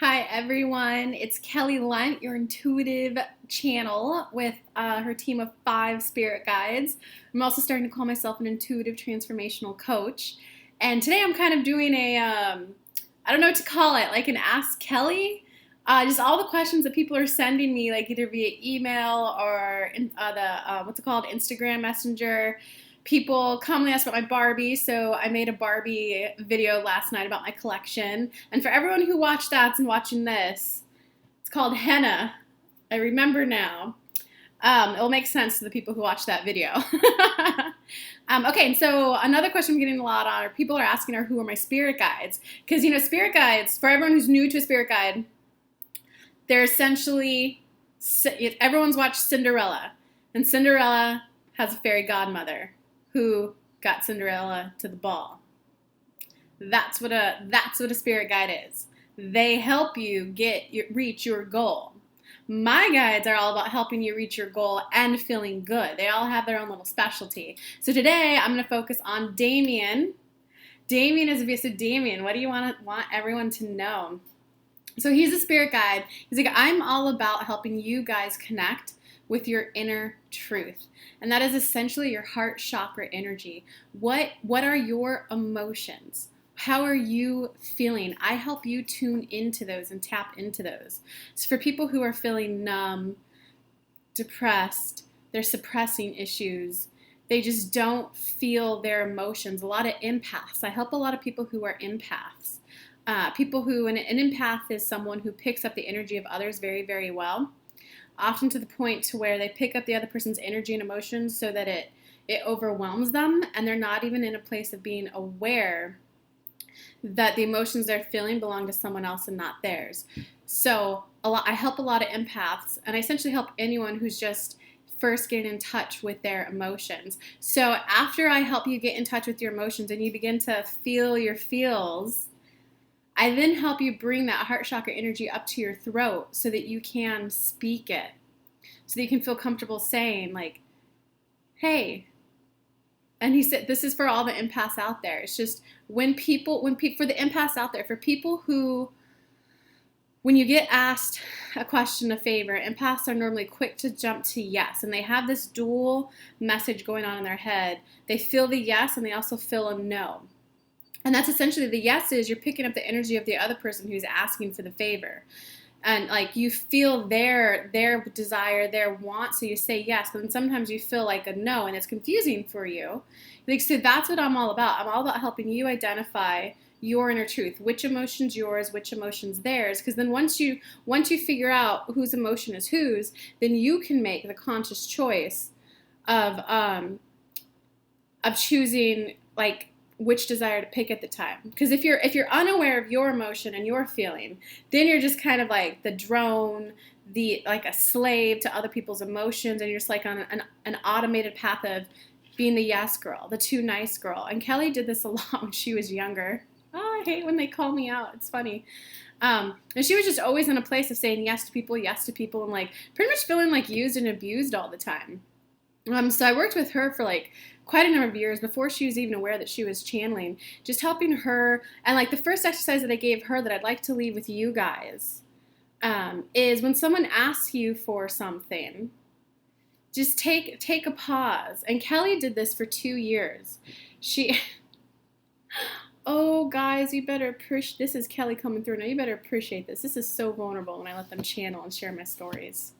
Hi everyone, it's Kelly Lunt, your intuitive channel with her team of 5 spirit guides. I'm also starting to call myself an intuitive transformational coach. And today I'm kind of doing I don't know what to call it, like an Ask Kelly. Just all the questions that people are sending me, like either via email or what's it called, Instagram Messenger. People commonly ask about my Barbie, so I made a Barbie video last night about my collection. And for everyone who watched that and watching this, it's called Henna. I remember now. It'll make sense to the people who watched that video. Okay, so another question I'm getting a lot on, or people are asking, are who are my spirit guides? Because, spirit guides, for everyone who's new to a spirit guide, they're essentially, everyone's watched Cinderella, and Cinderella has a fairy godmother who got Cinderella to the ball. That's what a spirit guide is. They help you reach your goal. My guides are all about helping you reach your goal and feeling good. They all have their own little specialty. So today I'm going to focus on Damien. Damien is so Damien, what do you want everyone to know? So he's a spirit guide. He's like, I'm all about helping you guys connect with your inner truth. And that is essentially your heart chakra energy. What are your emotions? How are you feeling? I help you tune into those and tap into those. So for people who are feeling numb, depressed, they're suppressing issues, they just don't feel their emotions. A lot of empaths. I help a lot of people who are empaths. People who, an empath is someone who picks up the energy of others very, very well, often to the point to where they pick up the other person's energy and emotions so that it overwhelms them, and they're not even in a place of being aware that the emotions they're feeling belong to someone else and not theirs. So I help a lot of empaths, and I essentially help anyone who's just first getting in touch with their emotions. So after I help you get in touch with your emotions and you begin to feel your feels, I then help you bring that heart chakra energy up to your throat so that you can speak it, so that you can feel comfortable saying, like, hey. And he said, this is for all the empaths out there. It's just for the empaths out there, for people who, when you get asked a question, a favor, empaths are normally quick to jump to yes. And they have this dual message going on in their head. They feel the yes and they also feel a no. And that's essentially the yes is you're picking up the energy of the other person who's asking for the favor. And like you feel their desire, their want, so you say yes, but then sometimes you feel like a no and it's confusing for you. Like, so that's what I'm all about. I'm all about helping you identify your inner truth, which emotion's yours, which emotion's theirs, because then once you figure out whose emotion is whose, then you can make the conscious choice of choosing like which desire to pick at the time. Because if you're unaware of your emotion and your feeling, then you're just kind of like the drone, like a slave to other people's emotions, and you're just like on an automated path of being the yes girl, the too nice girl. And Kelly did this a lot when she was younger. Oh, I hate when they call me out. It's funny. And she was just always in a place of saying yes to people, and like pretty much feeling like used and abused all the time. So I worked with her for like quite a number of years before she was even aware that she was channeling, just helping her. And like the first exercise that I gave her that I'd like to leave with you guys is when someone asks you for something, just take a pause. And Kelly did this for 2 years. Oh guys, you better appreciate, this is Kelly coming through now. You better appreciate this. This is so vulnerable when I let them channel and share my stories.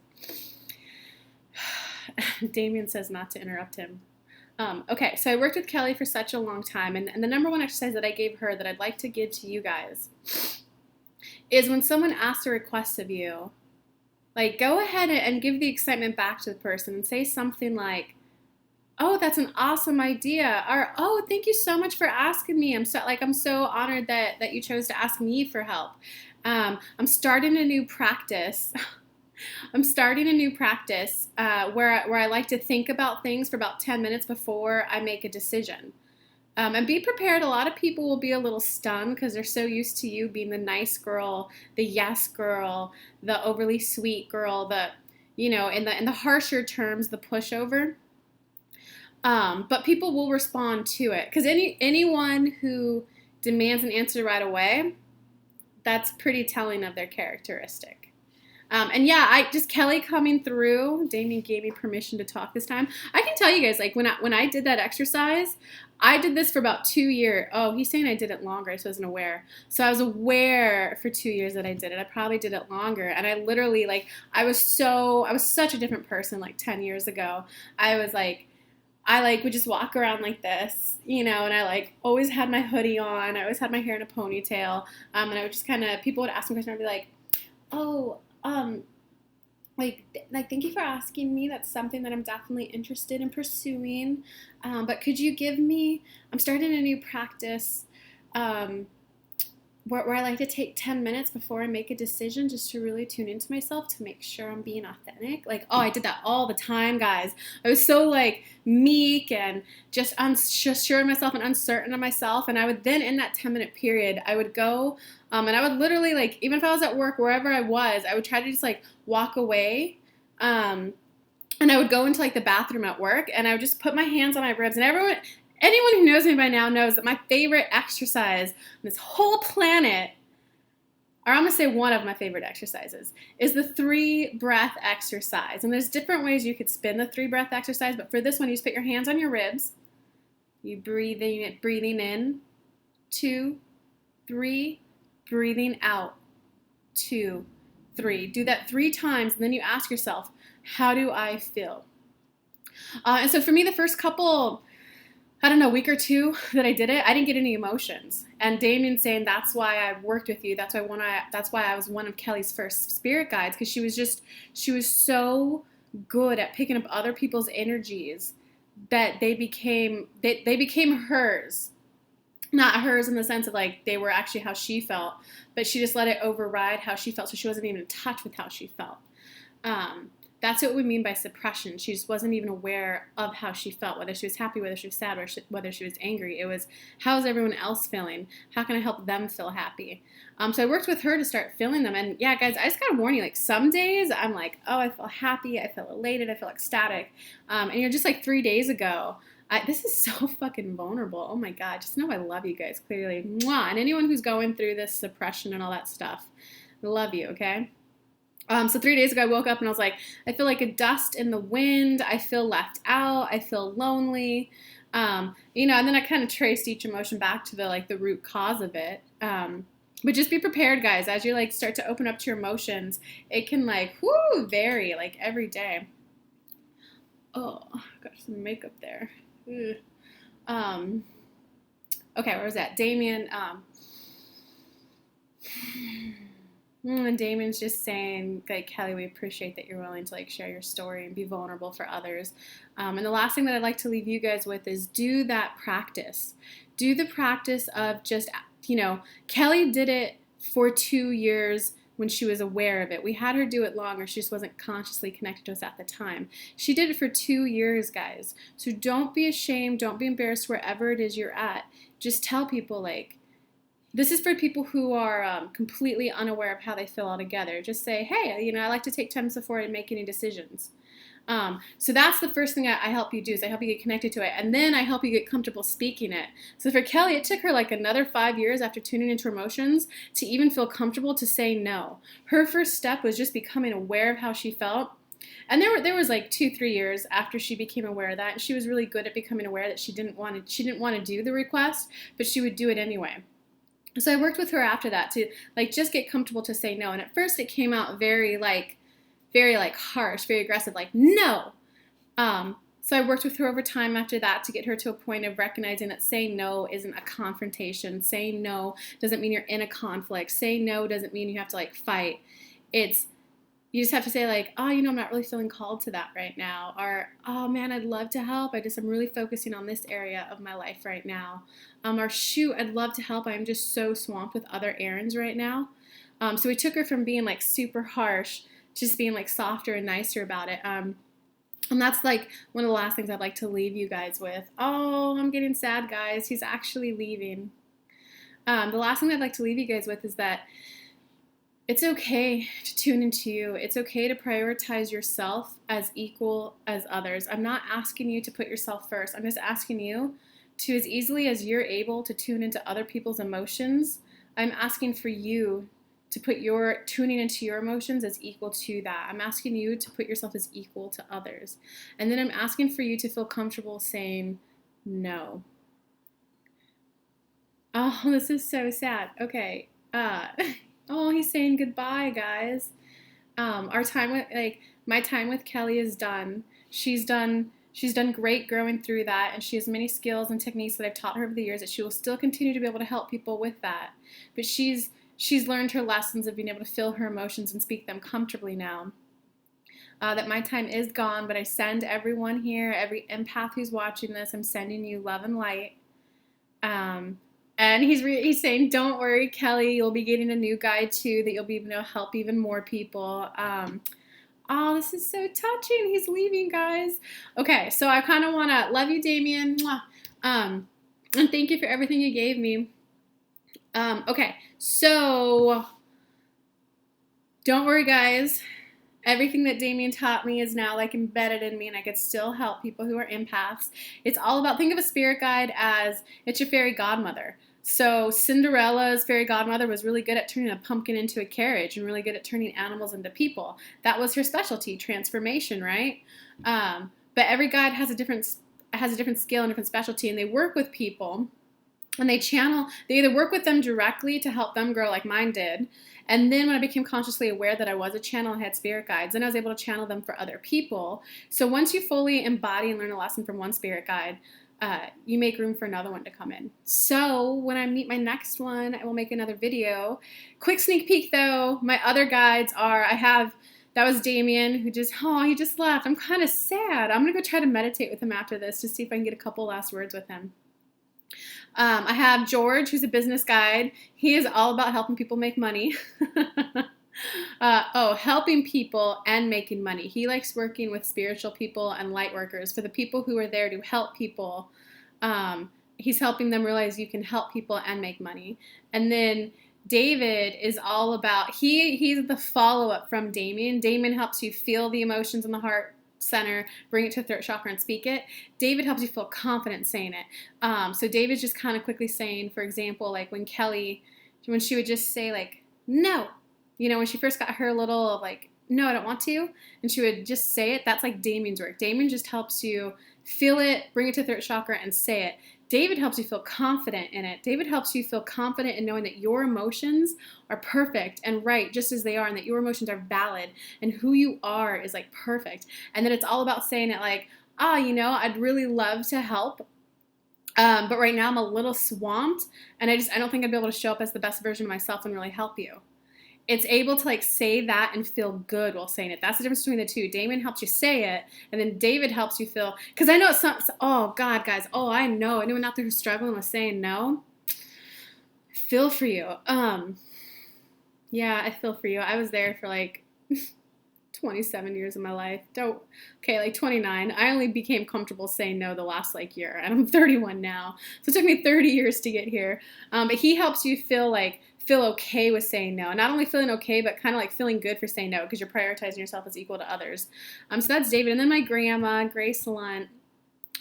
Damien says not to interrupt him. Okay, so I worked with Kelly for such a long time, and the number one exercise that I gave her that I'd like to give to you guys is when someone asks a request of you, like go ahead and give the excitement back to the person and say something like, oh, that's an awesome idea, or oh, thank you so much for asking me. I'm so honored that you chose to ask me for help. I'm starting a new practice. Where I like to think about things for about 10 minutes before I make a decision. And be prepared. A lot of people will be a little stunned because they're so used to you being the nice girl, the yes girl, the overly sweet girl, in the harsher terms, the pushover. But people will respond to it because anyone who demands an answer right away, That's pretty telling of their characteristic. And yeah, I just Kelly coming through. Damien gave me permission to talk this time. I can tell you guys, like when I did that exercise, I did this for about 2 years. Oh, he's saying I did it longer. I wasn't aware. So I was aware for 2 years that I did it. I probably did it longer. And I literally I was such a different person like 10 years ago. I would just walk around like this, and I always had my hoodie on. I always had my hair in a ponytail. And I would just people would ask me questions. I'd be like, oh, thank you for asking me. That's something that I'm definitely interested in pursuing. But could you give me, I'm starting a new practice where I like to take 10 minutes before I make a decision just to really tune into myself to make sure I'm being authentic. I did that all the time, guys. I was so meek and just sure of myself and uncertain of myself. And I would then, in that 10-minute period, I would go and I would literally even if I was at work, wherever I was, I would try to just walk away. And I would go into the bathroom at work and I would just put my hands on my ribs, and anyone who knows me by now knows that my favorite exercise on this whole planet, or I'm going to say one of my favorite exercises, is the 3-breath exercise. And there's different ways you could spin the 3-breath exercise, but for this one, you just put your hands on your ribs. You breathing in, 2, 3, breathing out, 2, 3. Do that 3 times, and then you ask yourself, how do I feel? And so for me, the first couple, week or 2 that I did it, I didn't get any emotions. And Damien saying that's why I worked with you. That's why I was one of Kelly's first spirit guides, because she was so good at picking up other people's energies that they became hers. Not hers in the sense of they were actually how she felt, but she just let it override how she felt, so she wasn't even in touch with how she felt. That's what we mean by suppression. She just wasn't even aware of how she felt, whether she was happy, whether she was sad, whether she was angry. It was, how's everyone else feeling? How can I help them feel happy? So I worked with her to start feeling them. And yeah, guys, I just got to warn you, some days I'm oh, I feel happy, I feel elated, I feel ecstatic. And just 3 days ago, this is so fucking vulnerable. Oh my God, just know I love you guys, clearly. Mwah! And anyone who's going through this suppression and all that stuff, I love you, okay? So 3 days ago, I woke up and I was I feel like a dust in the wind. I feel left out. I feel lonely. And then I kind of traced each emotion back to the root cause of it. But just be prepared, guys, as you start to open up to your emotions. It can vary every day. Oh, got some makeup there. Ugh. Okay, where was that? Damien. And Damien's just saying, Kelly, we appreciate that you're willing to share your story and be vulnerable for others. And the last thing that I'd like to leave you guys with is do that practice. Do the practice of just, Kelly did it for 2 years when she was aware of it. We had her do it longer. She just wasn't consciously connected to us at the time. She did it for 2 years, guys. So don't be ashamed. Don't be embarrassed wherever it is you're at. Just tell people, this is for people who are completely unaware of how they feel altogether. Just say, hey, I like to take time before I make any decisions. So that's the first thing I help you do, is I help you get connected to it. And then I help you get comfortable speaking it. So for Kelly, it took her another 5 years after tuning into her emotions to even feel comfortable to say no. Her first step was just becoming aware of how she felt. And there was 2-3 years after she became aware of that. And she was really good at becoming aware that she didn't want to do the request, but she would do it anyway. So I worked with her after that to just get comfortable to say no. And at first it came out very harsh, very aggressive, no. So I worked with her over time after that to get her to a point of recognizing that saying no isn't a confrontation. Saying no doesn't mean you're in a conflict. Saying no doesn't mean you have to fight. You just have to say oh, I'm not really feeling called to that right now. Or, oh man, I'd love to help. I'm really focusing on this area of my life right now. Or shoot, I'd love to help. I'm just so swamped with other errands right now. So we took her from being super harsh, just being softer and nicer about it. And that's one of the last things I'd like to leave you guys with. Oh, I'm getting sad, guys. He's actually leaving. The last thing I'd like to leave you guys with is that it's okay to tune into you. It's okay to prioritize yourself as equal as others. I'm not asking you to put yourself first. I'm just asking you to, as easily as you're able to tune into other people's emotions, I'm asking for you to put your tuning into your emotions as equal to that. I'm asking you to put yourself as equal to others. And then I'm asking for you to feel comfortable saying no. Oh, this is so sad. Okay. Oh, he's saying goodbye, guys. Our time with my time with Kelly is done. She's done great growing through that, and she has many skills and techniques that I've taught her over the years that she will still continue to be able to help people with that. But she's learned her lessons of being able to feel her emotions and speak them comfortably now. That my time is gone, but I send everyone here, every empath who's watching this, I'm sending you love and light. And he's saying, don't worry, Kelly, you'll be getting a new guide too that you'll be able to help even more people. Oh, this is so touching. He's leaving, guys. Okay, so I kind of want to love you, Damien. And thank you for everything you gave me. Okay, so don't worry, guys. Everything that Damien taught me is now like embedded in me, and I could still help people who are empaths. It's all about, think of a spirit guide as it's your fairy godmother. So Cinderella's fairy godmother was really good at turning a pumpkin into a carriage and really good at turning animals into people. That was her specialty, transformation, right? But every guide has a different skill and different specialty, and they work with people. And they either work with them directly to help them grow like mine did. And then when I became consciously aware that I was a channel and had spirit guides, then I was able to channel them for other people. So once you fully embody and learn a lesson from one spirit guide, you make room for another one to come in. So when I meet my next one, I will make another video. Quick sneak peek though, my other guides are, that was Damien who he just left. I'm kind of sad. I'm going to go try to meditate with him after this to see if I can get a couple last words with him. I have George, who's a business guide. He is all about helping people make money. Helping people and making money. He likes working with spiritual people and light workers. For the people who are there to help people, he's helping them realize you can help people and make money. And then David is all about, he's the follow-up from Damien. Damien helps you feel the emotions in the heart center, bring it to the throat chakra and speak it. David helps you feel confident saying it. So David's just kind of quickly saying, for example, like when she would just say like, no, when she first got her little like, no, I don't want to, and she would just say it, that's like Damien's work. Damien just helps you feel it, bring it to the throat chakra and say it. David helps you feel confident in it. David helps you feel confident in knowing that your emotions are perfect and right just as they are, and that your emotions are valid, and who you are is like perfect. And then it's all about saying it like, I'd really love to help, but right now I'm a little swamped, and I don't think I'd be able to show up as the best version of myself and really help you. It's able to like say that and feel good while saying it. That's the difference between the two. Damien helps you say it, and then David helps you feel, because I know oh God, guys, I know anyone out there who's struggling with saying no, I feel for you. Yeah, I feel for you. I was there for like 27 years of my life. Like 29. I only became comfortable saying no the last like year, and I'm 31 now. So it took me 30 years to get here. But he helps you feel okay with saying no. Not only feeling okay, but kind of like feeling good for saying no, because you're prioritizing yourself as equal to others. So that's David. And then my grandma, Grace Lunt,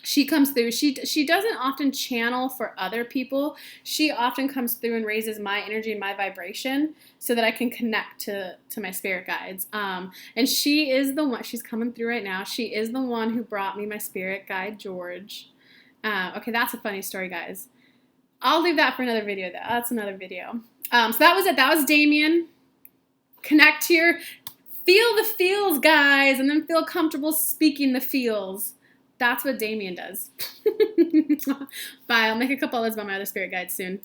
she comes through. She doesn't often channel for other people. She often comes through and raises my energy and my vibration so that I can connect to my spirit guides. And she is the one, she's coming through right now. She is the one who brought me my spirit guide, George. Okay, that's a funny story, guys. I'll leave that for another video, though. That's another video. So that was it. That was Damien. Connect here. Feel the feels, guys, and then feel comfortable speaking the feels. That's what Damien does. Bye. I'll make a couple others about my other spirit guides soon.